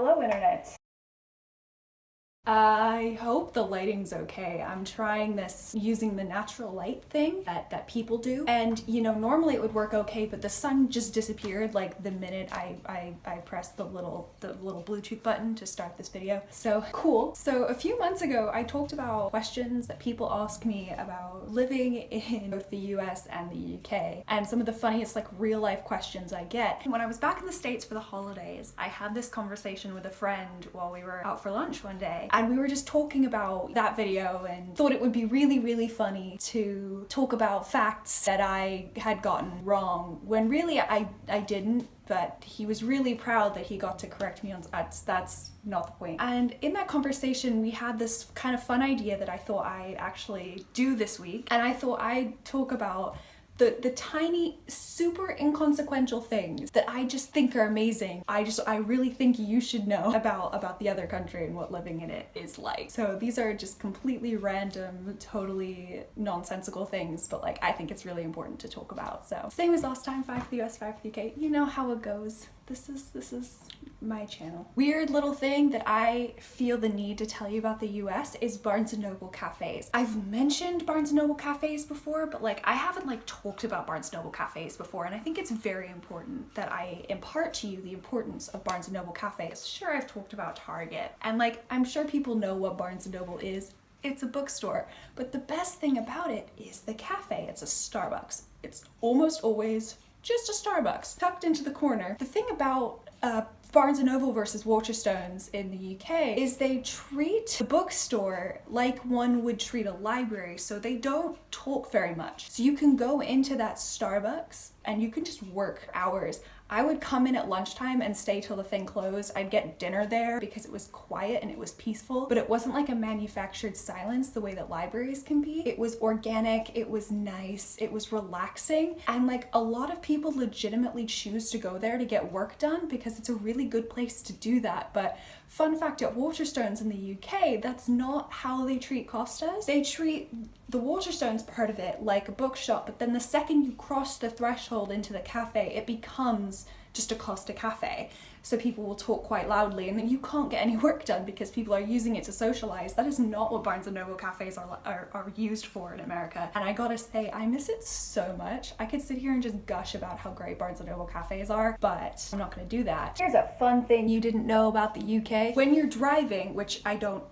Hello, Internet. I hope the lighting's okay. I'm trying this using the natural light thing that people do. And you know, normally it would work okay, but the sun just disappeared like the minute I pressed the little Bluetooth button to start this video. So cool. So a few months ago, I talked about questions that people ask me about living in both the US and the UK, and some of the funniest like real life questions I get. When I was back in the States for the holidays, I had this conversation with a friend while we were out for lunch one day. And we were just talking about that video and thought it would be really funny to talk about facts that I had gotten wrong, when really I didn't, but he was really proud that he got to correct me on that's not the point. And in that conversation, we had this kind of fun idea that I thought I'd actually do this week. And I thought I'd talk about the tiny, super inconsequential things that I just think are amazing. I really think you should know about the other country and what living in it is like. So these are just completely random, totally nonsensical things, but like I think it's really important to talk about. So same as last time, 5 for the US, 5 for the UK. You know how it goes. This is my channel. Weird little thing that I feel the need to tell you about the US is Barnes & Noble cafes. I've mentioned Barnes & Noble cafes before, but like I haven't like talked about Barnes & Noble cafes before, and I think it's very important that I impart to you the importance of Barnes & Noble cafes. Sure, I've talked about Target, and like I'm sure people know what Barnes & Noble is. It's a bookstore, but the best thing about it is the cafe. It's a Starbucks. It's almost always just a Starbucks tucked into the corner. The thing about Barnes & Noble versus Waterstones in the UK is they treat the bookstore like one would treat a library, so they don't talk very much. So you can go into that Starbucks and you can just work hours. I would come in at lunchtime and stay till the thing closed. I'd get dinner there because it was quiet and it was peaceful, but it wasn't like a manufactured silence the way that libraries can be. It was organic, it was nice, it was relaxing, and like a lot of people legitimately choose to go there to get work done because it's a really good place to do that. But fun fact, at Waterstones in the UK, that's not how they treat Costas. They treat the Waterstones part of it like a bookshop, but then the second you cross the threshold into the cafe, it becomes just a Costa cafe. So people will talk quite loudly and then you can't get any work done because people are using it to socialize. That is not what Barnes & Noble cafes are used for in America. And I gotta say, I miss it so much. I could sit here and just gush about how great Barnes & Noble cafes are, but I'm not gonna do that. Here's a fun thing You didn't know about the UK. When you're driving, which I don't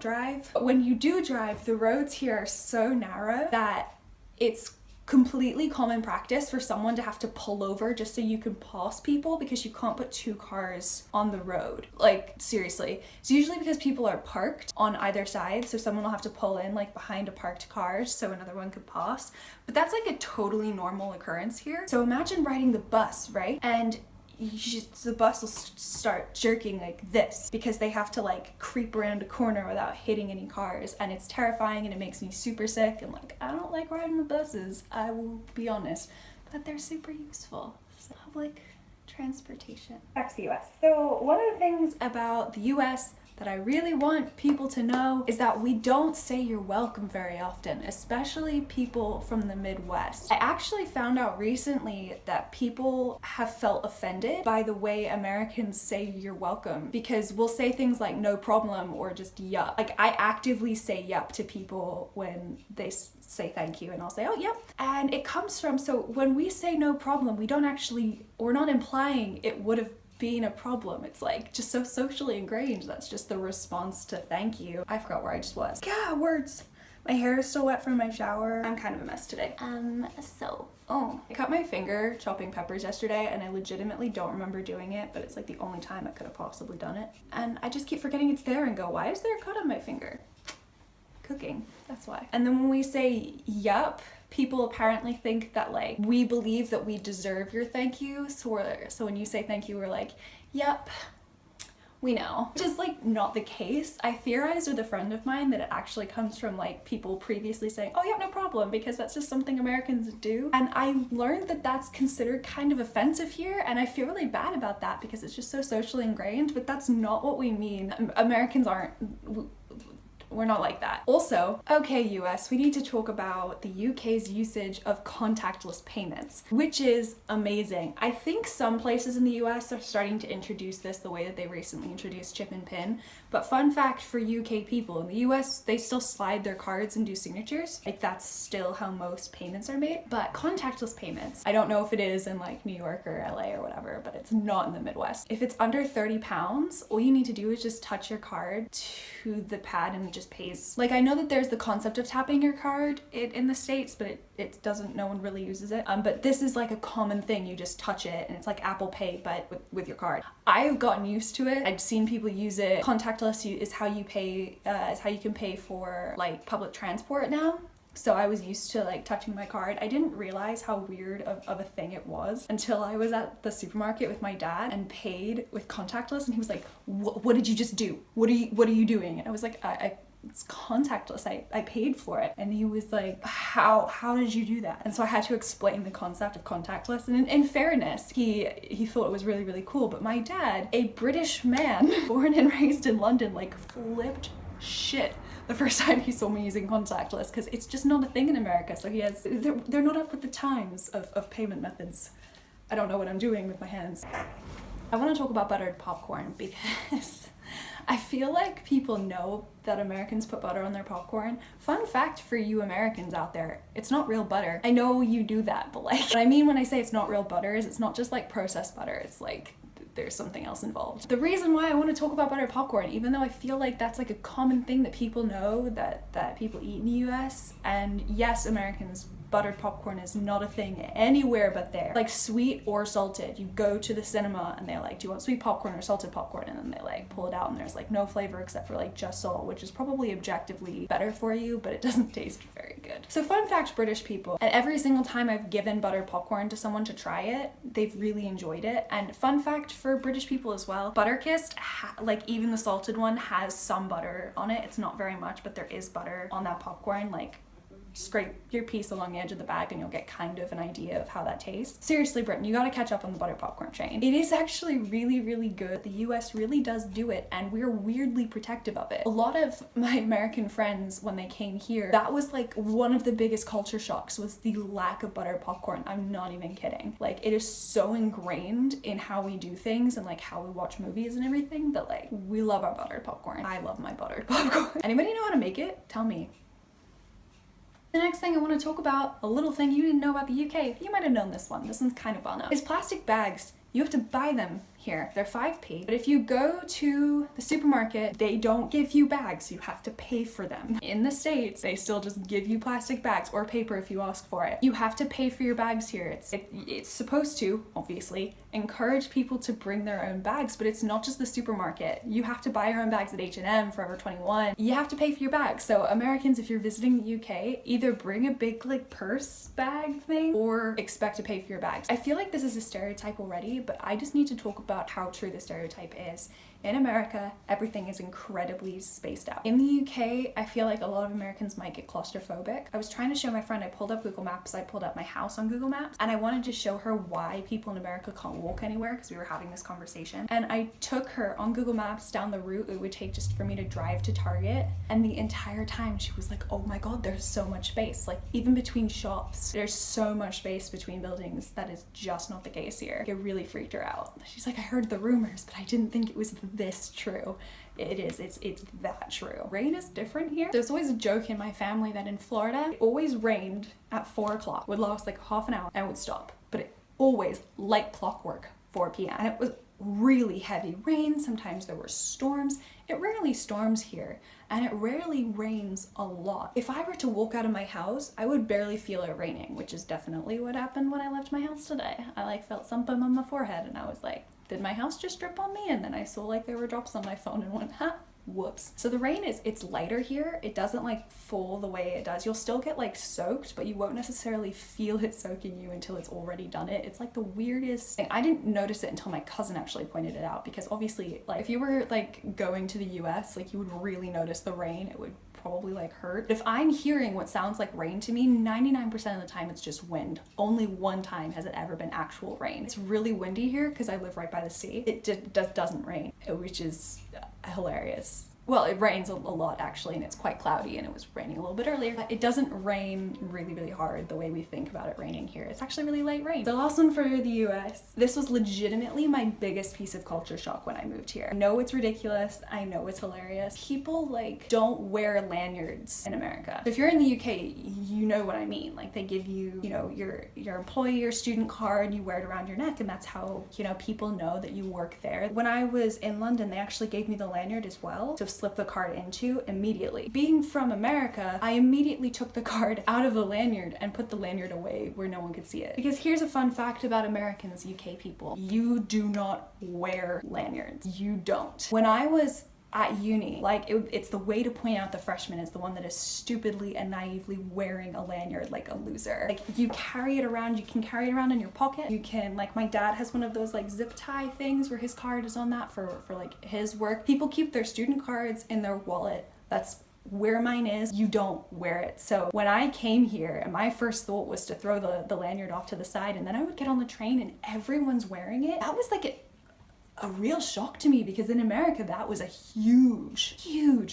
drive, but when you do drive, the roads here are so narrow that it's completely common practice for someone to have to pull over just so you can pass people because you can't put two cars on the road. Like seriously. It's usually because people are parked on either side, so someone will have to pull in like behind a parked car so another one could pass. But that's like a totally normal occurrence here. So imagine riding the bus, right? And the bus will start jerking like this because they have to like creep around a corner without hitting any cars, and it's terrifying and it makes me super sick, and like I don't like riding the buses, I will be honest, but they're super useful. So public transportation. back to the US. So one of the things About the US that I really want people to know is that we don't say you're welcome very often, especially people from the Midwest. I actually found out recently that people have felt offended by the way Americans say you're welcome, because we'll say things like no problem or just yup. Like I actively say yup to people when they say thank you, and I'll say, oh, yep. And it comes from, so when we say no problem, we're not implying it would have being a problem. It's like just so socially ingrained. That's just the response to thank you. I forgot where I just was. Yeah, words. My hair is still wet from my shower. I'm kind of a mess today. I cut my finger chopping peppers yesterday, and I legitimately don't remember doing it, but it's like the only time I could have possibly done it. And I just keep forgetting it's there and go, why is there a cut on my finger? Cooking, that's why. And then when we say yup, people apparently think that like we believe that we deserve your thank you, so when you say thank you, we're like, yep, we know. Which is like not the case. I theorized with a friend of mine that it actually comes from like people previously saying, oh yeah, no problem, because that's just something Americans do. And I learned that that's considered kind of offensive here, and I feel really bad about that because it's just so socially ingrained, but that's not what we mean. Americans aren't We're not like that. Also, okay, US, we need to talk about the UK's usage of contactless payments, which is amazing. I think some places in the US are starting to introduce this the way that they recently introduced chip and pin. But fun fact for UK people, in the US, they still slide their cards and do signatures. Like that's still how most payments are made. But contactless payments, I don't know if it is in like New York or LA or whatever, but it's not in the Midwest. If it's under £30, all you need to do is just touch your card to the pad and it just pays. Like I know that there's the concept of tapping your card in the States, but it doesn't, no one really uses it. But this is like a common thing. You just touch it and it's like Apple Pay, but with your card. I've gotten used to it. I've seen people use it. Contactless is how you pay, is how you can pay for like public transport now. So I was used to like touching my card. I didn't realize how weird of a thing it was until I was at the supermarket with my dad and paid with contactless, and he was like, what did you just do? What are you doing? And I was like, it's contactless. I paid for it. And he was like, how did you do that? And so I had to explain the concept of contactless. And in fairness, he thought it was really, really cool. But my dad, a British man born and raised in London, like flipped shit the first time he saw me using contactless, because it's just not a thing in America. So they're not up with the times of payment methods. I don't know what I'm doing with my hands. I want to talk about buttered popcorn because I feel like people know that Americans put butter on their popcorn. Fun fact for you Americans out there, it's not real butter. I know you do that, but like, what I mean when I say it's not real butter is it's not just like processed butter, it's like there's something else involved. The reason why I want to talk about buttered popcorn, even though I feel like that's like a common thing that people know that people eat in the US, and yes, Americans, buttered popcorn is not a thing anywhere but there. Like sweet or salted. You go to the cinema and they're like, do you want sweet popcorn or salted popcorn? And then they like pull it out and there's like no flavor except for like just salt, which is probably objectively better for you, but it doesn't taste very good. So fun fact, British people, and every single time I've given buttered popcorn to someone to try it, they've really enjoyed it. And fun fact for British people as well, Butterkist, like even the salted one has some butter on it. It's not very much, but there is butter on that popcorn. Like scrape your piece along the edge of the bag and you'll get kind of an idea of how that tastes. Seriously, Britain, you gotta catch up on the butter popcorn train. It is actually really, really good. The US really does do it and we're weirdly protective of it. A lot of my American friends, when they came here, that was like one of the biggest culture shocks was the lack of butter popcorn. I'm not even kidding. Like it is so ingrained in how we do things and like how we watch movies and everything that like we love our buttered popcorn. I love my buttered popcorn. Anybody know how to make it? Tell me. The next thing I want to talk about, a little thing you didn't know about the UK, you might have known this one, this one's kind of well known, is plastic bags. You have to buy them here. They're 5p. But if you go to the supermarket, they don't give you bags. You have to pay for them. In the States, they still just give you plastic bags or paper if you ask for it. You have to pay for your bags here. It's supposed to, obviously, encourage people to bring their own bags, but it's not just the supermarket. You have to buy your own bags at H&M, Forever 21. You have to pay for your bags. So Americans, if you're visiting the UK, either bring a big like purse bag thing or expect to pay for your bags. I feel like this is a stereotype already, but I just need to talk about how true the stereotype is. In America, everything is incredibly spaced out. In the UK, I feel like a lot of Americans might get claustrophobic. I was trying to show my friend, I pulled up Google Maps, I pulled up my house on Google Maps, and I wanted to show her why people in America can't walk anywhere because we were having this conversation. And I took her on Google Maps down the route it would take just for me to drive to Target, and the entire time she was like, oh my god, there's so much space. Like even between shops, there's so much space between buildings. That is just not the case here. It really freaked her out. She's like, I heard the rumors, but I didn't think it was this true. It is, it's that true. Rain is different here. There's always a joke in my family that in Florida, it always rained at 4 o'clock. Would last like half an hour and would stop. But it always, like clockwork, 4 p.m. And it was really heavy rain. Sometimes there were storms. It rarely storms here and it rarely rains a lot. If I were to walk out of my house, I would barely feel it raining, which is definitely what happened when I left my house today. I like felt something on my forehead and I was like, did my house just drip on me? And then I saw like there were drops on my phone and went, huh, whoops. So the rain it's lighter here. It doesn't like fall the way it does. You'll still get like soaked, but you won't necessarily feel it soaking you until it's already done it. It's like the weirdest thing. I didn't notice it until my cousin actually pointed it out, because obviously like if you were like going to the US, like you would really notice the rain. It would probably like hurt. If I'm hearing what sounds like rain to me, 99% of the time it's just wind. Only one time has it ever been actual rain. It's really windy here because I live right by the sea. It just doesn't rain, which is hilarious. Well, it rains a lot actually, and it's quite cloudy, and it was raining a little bit earlier. But it doesn't rain really, really hard the way we think about it raining here. It's actually really light rain. The last one for the US. This was legitimately my biggest piece of culture shock when I moved here. I know it's ridiculous. I know it's hilarious. People like don't wear lanyards in America. If you're in the UK, you know what I mean. Like they give you, you know, your employee or student card, you wear it around your neck, and that's how, you know, people know that you work there. When I was in London, they actually gave me the lanyard as well to slip the card into immediately. Being from America, I immediately took the card out of the lanyard and put the lanyard away where no one could see it. Because here's a fun fact about Americans, UK people. You do not wear lanyards. You don't. When I was at uni, like it's the way to point out the freshman is the one that is stupidly and naively wearing a lanyard like a loser. Like you carry it around, you can carry it around in your pocket. You can, like my dad has one of those like zip tie things where his card is on that for like his work. People keep their student cards in their wallet. That's where mine is. You don't wear it. So when I came here, and my first thought was to throw the lanyard off to the side, and then I would get on the train and everyone's wearing it. That was like a real shock to me, because in America that was a huge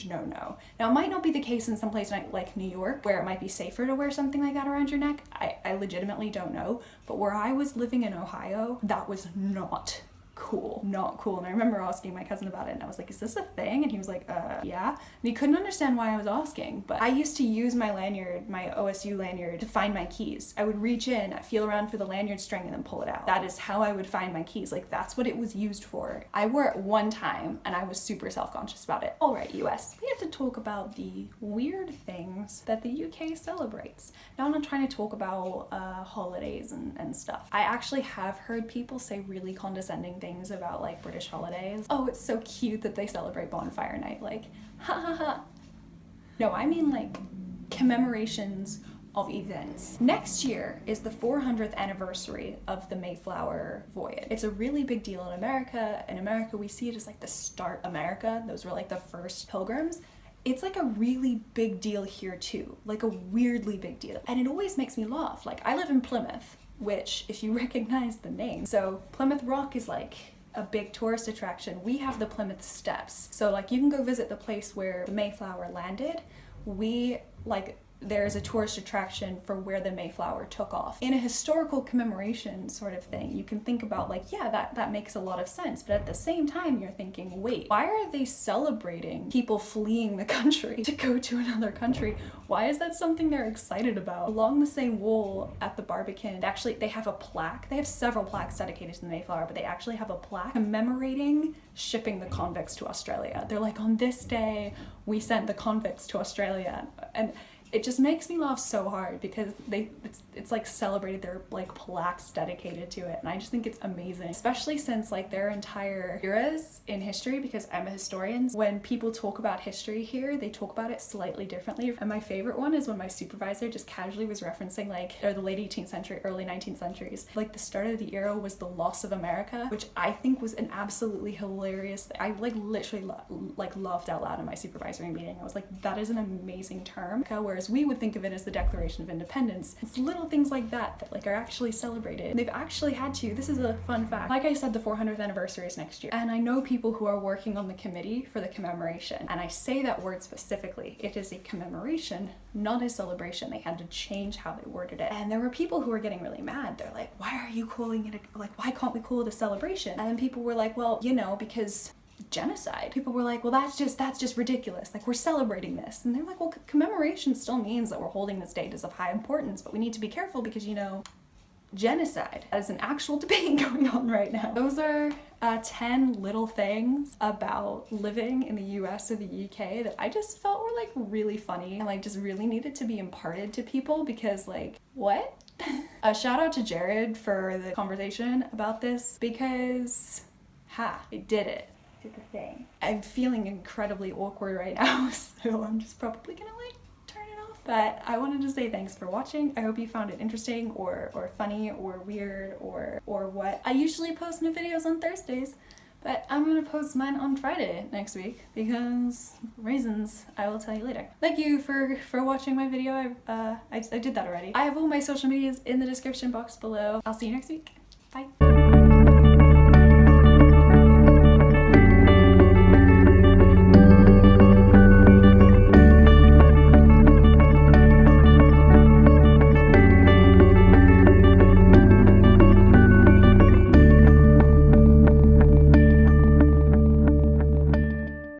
no-no. Now it might not be the case in some place like New York where it might be safer to wear something like that around your neck. I legitimately don't know, but where I was living in Ohio, that was not cool. And I remember asking my cousin about it, and I was like, is this a thing? And he was like, yeah. And he couldn't understand why I was asking, but I used to use my lanyard, my OSU lanyard, to find my keys. I would reach in, I'd feel around for the lanyard string, and then pull it out. That is how I would find my keys. Like that's what it was used for. I wore it one time and I was super self-conscious about it. All right, US, we have to talk about the weird things that the UK celebrates. Now I'm not trying to talk about holidays and stuff. I actually have heard people say really condescending things about like British holidays. Oh, it's so cute that they celebrate bonfire night. Like, ha ha ha. No, I mean like commemorations of events. Next year is the 400th anniversary of the Mayflower voyage. It's a really big deal in America. In America, we see it as like the start America. Those were like the first pilgrims. It's like a really big deal here too, like a weirdly big deal. And it always makes me laugh. Like I live in Plymouth, which if you recognize the name. So Plymouth Rock is like a big tourist attraction. We have the Plymouth Steps. So like you can go visit the place where the Mayflower landed. There's a tourist attraction for where the Mayflower took off. In a historical commemoration sort of thing, you can think about like, yeah, that makes a lot of sense. But at the same time, you're thinking, wait, why are they celebrating people fleeing the country to go to another country? Why is that something they're excited about? Along the same wall at the Barbican, actually, they have a plaque. They have several plaques dedicated to the Mayflower, but they actually have a plaque commemorating shipping the convicts to Australia. They're like, on this day, we sent the convicts to Australia. And it just makes me laugh so hard because it's like celebrated, their like plaques dedicated to it, and I just think it's amazing, especially since like their entire eras in history, because I'm a historian. When people talk about history here, they talk about it slightly differently, and my favorite one is when my supervisor just casually was referencing like the late 18th century, early 19th centuries. Like the start of the era was the loss of America, which I think was an absolutely hilarious thing. I like literally laughed out loud in my supervisory meeting. I was like, that is an amazing term, whereas we would think of it as the Declaration of Independence. It's little things like that like are actually celebrated. They've actually had to. This is a fun fact. Like I said, the 400th anniversary is next year, and I know people who are working on the committee for the commemoration, and I say that word specifically. It is a commemoration, not a celebration. They had to change how they worded it, and there were people who were getting really mad. They're like, why are you calling it why can't we call it a celebration? And then people were like, well, you know, because genocide. People were like, well, that's just ridiculous. Like, we're celebrating this. And they're like, well, commemoration still means that we're holding this date as of high importance, but we need to be careful because, you know, genocide. That is an actual debate going on right now. Those are 10 little things about living in the US or the UK that I just felt were like really funny and like just really needed to be imparted to people, because like, what? A shout out to Jared for the conversation about this, because it did it. Did the thing. I'm feeling incredibly awkward right now, so I'm just probably gonna like turn it off. But I wanted to say thanks for watching. I hope you found it interesting or funny or weird or what. I usually post new videos on Thursdays, but I'm gonna post mine on Friday next week because reasons I will tell you later. Thank you for watching my video. I did that already. I have all my social medias in the description box below. I'll see you next week. Bye.